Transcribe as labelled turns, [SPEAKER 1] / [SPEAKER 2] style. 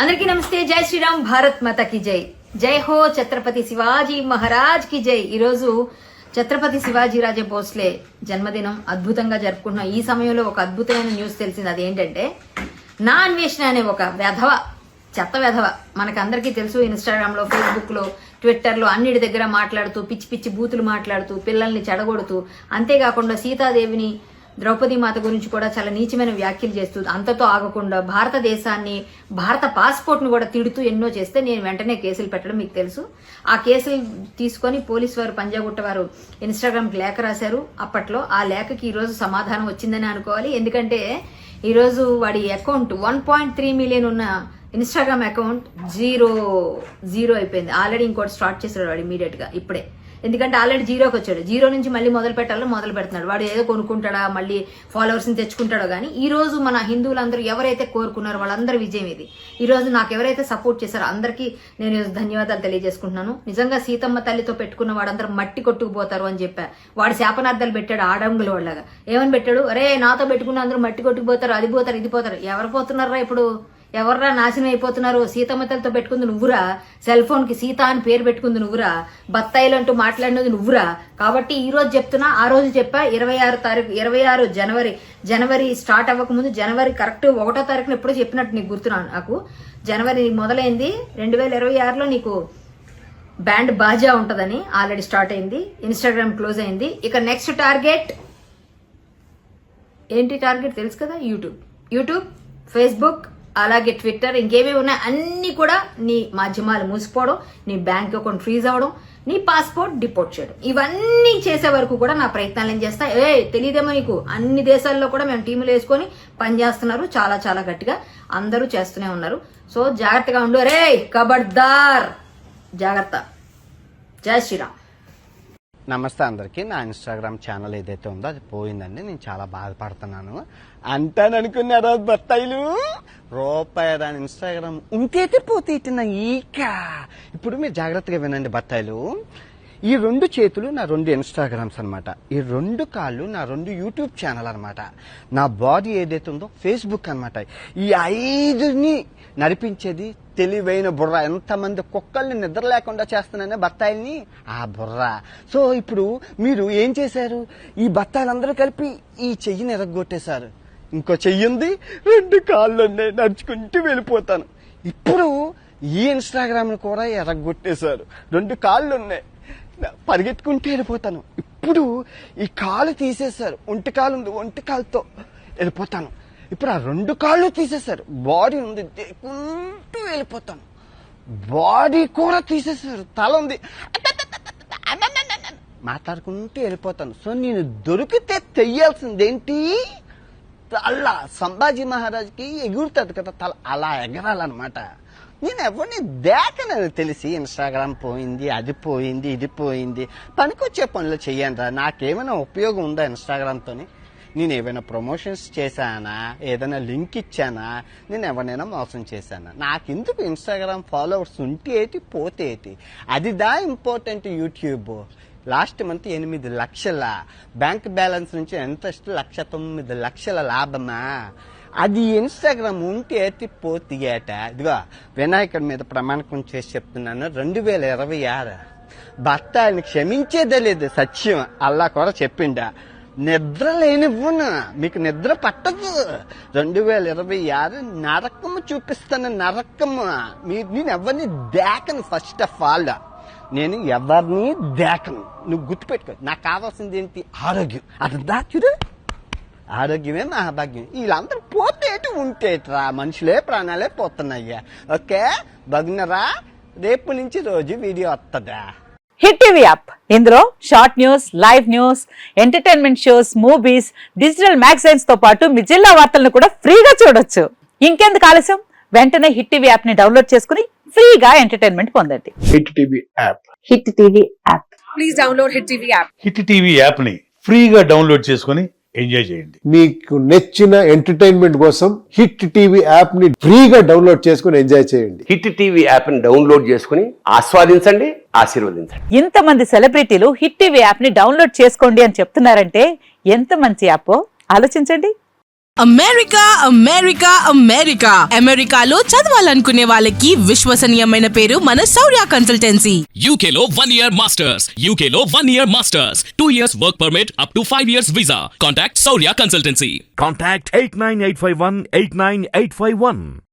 [SPEAKER 1] అందరికీ నమస్తే. జై శ్రీరామ్, భారత్ మాతా కి జై. జై హో ఛత్రపతి శివాజీ మహారాజ్ కి జై. ఈరోజు ఛత్రపతి శివాజీ రాజే భోస్లే జన్మదినం అద్భుతంగా జరుపుకుంటున్నాం. ఈ సమయంలో ఒక అద్భుతమైన న్యూస్ తెలిసింది. అదేంటంటే నా అన్వేషణ అనే ఒక వెధవ, చెత్త వెధవ, మనకందరికీ తెలుసు. ఇన్స్టాగ్రామ్ లో, ఫేస్బుక్ లో, ట్విట్టర్ లో అన్నిటి దగ్గర మాట్లాడుతూ పిచ్చి పిచ్చి బూతులు మాట్లాడుతూ పిల్లల్ని చెడగొడుతూ, అంతేకాకుండా సీతాదేవిని, ద్రౌపది మాత గురించి కూడా చాలా నీచమైన వ్యాఖ్యలు చేస్తూ, అంతతో ఆగకుండా భారతదేశాన్ని, భారత పాస్పోర్ట్ ను కూడా తిడుతూ ఎన్నో చేస్తే నేను వెంటనే కేసులు పెట్టడం మీకు తెలుసు. ఆ కేసులు తీసుకొని పోలీసు వారు, పంజాగుట్ట వారు ఇన్స్టాగ్రామ్ కి లేఖ రాశారు. అప్పట్లో ఆ లేఖకి ఈ రోజు సమాధానం వచ్చిందని అనుకోవాలి. ఎందుకంటే ఈ రోజు వాడి అకౌంట్ 1.3 మిలియన్ ఉన్న ఇన్స్టాగ్రామ్ అకౌంట్ జీరో అయిపోయింది. ఆల్రెడీ ఇంకోటి స్టార్ట్ చేశాడు వాడు ఇమీడియట్ గా ఇప్పుడే. ఎందుకంటే ఆల్రెడీ జీరోకి వచ్చాడు. జీరో నుంచి మళ్ళీ మొదలు పెట్టాలో మొదలు పెడుతున్నాడు. వాడు ఏదో కొనుక్కుంటాడా, మళ్ళీ ఫాలోవర్స్ ని తెచ్చుకుంటాడో గానీ ఈ రోజు మన హిందువులందరూ ఎవరైతే కోరుకున్నారో వాళ్ళందరి విజయం ఇది. ఈ రోజు నాకు ఎవరైతే సపోర్ట్ చేశారో అందరికీ నేను ధన్యవాదాలు తెలియజేసుకుంటున్నాను. నిజంగా సీతమ్మ తల్లితో పెట్టుకున్న వాడందరూ మట్టి కొట్టుకుపోతారు అని చెప్పా. వాడు శాపనార్థాలు పెట్టాడు ఆడంగుల వాళ్ళగా. ఏమని పెట్టాడు? అరే నాతో పెట్టుకున్న అందరూ మట్టి కొట్టుకుపోతారు, అది పోతారు, ఇది పోతారు. ఎవరు పోతున్నారా ఇప్పుడు? ఎవర్రా నాశనం అయిపోతున్నారు? సీతమ్మతలతో పెట్టుకుంది నువ్వురా, సెల్ ఫోన్ కి సీత అని పేరు పెట్టుకుంది నువ్వురా, బత్తాయిలు అంటూ మాట్లాడినది నువ్వురా. కాబట్టి ఈ రోజు చెప్తున్నా, ఆ రోజు చెప్పా 26 జనవరి స్టార్ట్ అవ్వక ముందు, జనవరి కరెక్ట్ 1వ తారీఖున ఎప్పుడో చెప్పినట్టు నీకు గుర్తున్నాను. నాకు జనవరి మొదలైంది 2026లో నీకు బ్యాండ్ బాజా ఉంటదని ఆల్రెడీ స్టార్ట్ అయింది. ఇన్స్టాగ్రామ్ క్లోజ్ అయింది. ఇక నెక్స్ట్ టార్గెట్ ఏంటి? టార్గెట్ తెలుసు కదా, యూట్యూబ్, ఫేస్బుక్, అలాగే ట్విట్టర్, ఇంకేమేమి ఉన్నాయి అన్ని కూడా నీ మాధ్యమాలు మూసిపోవడం, నీ బ్యాంక్ అకౌంట్ ఫ్రీజ్ అవ్వడం, నీ పాస్పోర్ట్ డిపోర్ట్ చేయడం, ఇవన్నీ చేసే వరకు కూడా నా ప్రయత్నాలు ఏం చేస్తా. తెలియదేమో నీకు, అన్ని దేశాల్లో కూడా మేము టీములు వేసుకొని పనిచేస్తున్నారు. చాలా చాలా గట్టిగా అందరూ చేస్తూనే ఉన్నారు. సో జాగ్రత్తగా ఉండు. రే ఖబర్దార్, జాగ్రత్త. జై శ్రీరామ్.
[SPEAKER 2] నమస్తే అందరికీ. నా ఇన్స్టాగ్రామ్ ఛానల్ ఏదైతే ఉందో అది పోయిందండి. నేను చాలా బాధపడుతున్నాను. అంటాననుకున్నారా బత్తాయిలు? రూపాయి దాని ఇన్స్టాగ్రామ్ ఉంటేతే పోతే ఇట్టిన ఈక. ఇప్పుడు మీరు జాగ్రత్తగా వినండి బత్తాయిలు. ఈ 2 చేతులు నా 2 ఇన్స్టాగ్రామ్స్ అనమాట. ఈ 2 కాళ్ళు నా 2 యూట్యూబ్ ఛానల్ అనమాట. నా బాడీ ఏదైతే ఉందో ఫేస్బుక్ అనమాట. ఈ 5ని నడిపించేది తెలివైన బుర్ర. ఎంతమంది కుక్కల్ని నిద్ర లేకుండా చేస్తున్నానే బత్తాయిల్ని, ఆ బుర్ర. సో ఇప్పుడు మీరు ఏం చేశారు? ఈ బత్తాయిలందరూ కలిపి ఈ చెయ్యిని ఎరగొట్టేశారు. ఇంకో చెయ్యి ఉంది, 2 కాళ్ళు ఉన్నాయి, నడుచుకుంటూ వెళ్ళిపోతాను. ఇప్పుడు ఈ ఇన్స్టాగ్రామ్ ని కూడా ఎరగొట్టేశారు. 2 కాళ్ళు ఉన్నాయి, పరిగెత్తుకుంటూ వెళ్ళిపోతాను. ఇప్పుడు ఈ కాలు తీసేశారు. ఒంటి కాలు ఉంది, ఒంటి కాలుతో వెళ్ళిపోతాను. ఇప్పుడు ఆ 2 కాళ్ళు తీసేశారు. బాడీ ఉంది, దేకుంటూ వెళ్ళిపోతాను. బాడీ కూడా తీసేశారు. తల ఉంది, మాట్లాడుకుంటూ వెళ్ళిపోతాను. సో నేను దొరికితే తెయ్యాల్సిందేంటి? తల. సంభాజీ మహారాజ్కి ఎగురుతుంది కదా తల, అలా ఎగరాలన్నమాట. నేను ఎవరిని దేకనని తెలిసి ఇన్స్టాగ్రామ్ పోయింది, అది పోయింది, ఇది పోయింది. పనికొచ్చే పనులు చెయ్యండి రా. నాకేమైనా ఉపయోగం ఉందా ఇన్స్టాగ్రామ్తో? నేను ఏమైనా ప్రమోషన్స్ చేశానా? ఏదైనా లింక్ ఇచ్చానా? నేను ఎవరినైనా మోసం చేశానా? నాకెందుకు ఇన్స్టాగ్రామ్ ఫాలోవర్స్ ఉంటే ఏంటి, పోతే ఏంటి? అదిదా ఇంపార్టెంట్. యూట్యూబ్ లాస్ట్ మంత్ 8 లక్షల బ్యాంక్ బ్యాలెన్స్ నుంచి ఎంత 1,09,00,000 లాభమా? అది ఇన్స్టాగ్రామ్ ఉంటే ఎత్తి పోతీయట. ఇదిగో వినాయకుడి మీద ప్రమాణకం చేసి చెప్తున్నాను, 2026 భర్తని క్షమించేదే లేదు. సత్యం అల్లా కూడా చెప్పిండా. నిద్ర లేనివ్వను, మీకు నిద్ర పట్టదు. 2026 నరకము చూపిస్తాను, నరకము. నేను ఎవరిని దేకను. ఫస్ట్ ఆఫ్ ఆల్ నేను ఎవరిని దేకను. నువ్వు గుర్తుపెట్టుకో. నాకు కావాల్సింది ఏంటి? ఆరోగ్యం. అది దాచుడు. ఆరోగ్యమే మహాభాగ్యం. వీళ్ళందరూ పోతేటి ఉంటేట్రా, మనుషులే ప్రాణాలే పోతున్నాయ్యా. ఓకే బగ్నరా, రేపు నుంచి రోజు వీడియో వస్తుందా?
[SPEAKER 3] హిట్ టీవీ యాప్, ఇందులో short news, live news, entertainment shows, movies, digital magazines తో పాటు మీ జిల్లా వార్తలను కూడా ఫ్రీగా చూడొచ్చు. ఇంకెందుకు ఆలస్యం? వెంటనే హిట్ టీవీ యాప్ ని డౌన్లోడ్ చేసుకుని ఫ్రీగా ఎంటర్టైన్మెంట్ పొందండి.
[SPEAKER 4] Hit TV app.
[SPEAKER 3] Hit TV app.
[SPEAKER 5] Please download hit TV app.
[SPEAKER 4] Hit TV app ని ఫ్రీగా డౌన్లోడ్ చేసుకుని ఎంజాయ్ చేయండి.
[SPEAKER 6] మీకు నచ్చిన ఎంటర్టైన్మెంట్ కోసం హిట్ టీవీ యాప్ ని ఫ్రీగా డౌన్లోడ్ చేసుకుని ఎంజాయ్ చేయండి.
[SPEAKER 7] హిట్ టీవీ యాప్ ని డౌన్లోడ్ చేసుకుని ఆస్వాదించండి, ఆశీర్వదించండి.
[SPEAKER 3] ఇంతమంది సెలబ్రిటీలు హిట్ టీవీ యాప్ ని డౌన్లోడ్ చేసుకోండి అని చెప్తున్నారంటే ఎంత మంచి యాప్ ఆలోచించండి.
[SPEAKER 5] అమెరికా అమెరికా అమెరికా అమెరికాలో చదవాలనుకునే వాళ్ళకి విశ్వసనీయమైన పేరు మన శౌర్య consultancy.
[SPEAKER 8] UK Law 1 Year Masters. UK Law 1 Year Masters. 2 years work permit up to 5 years visa. Contact Saurya Consultancy.
[SPEAKER 9] Contact 89851 89851.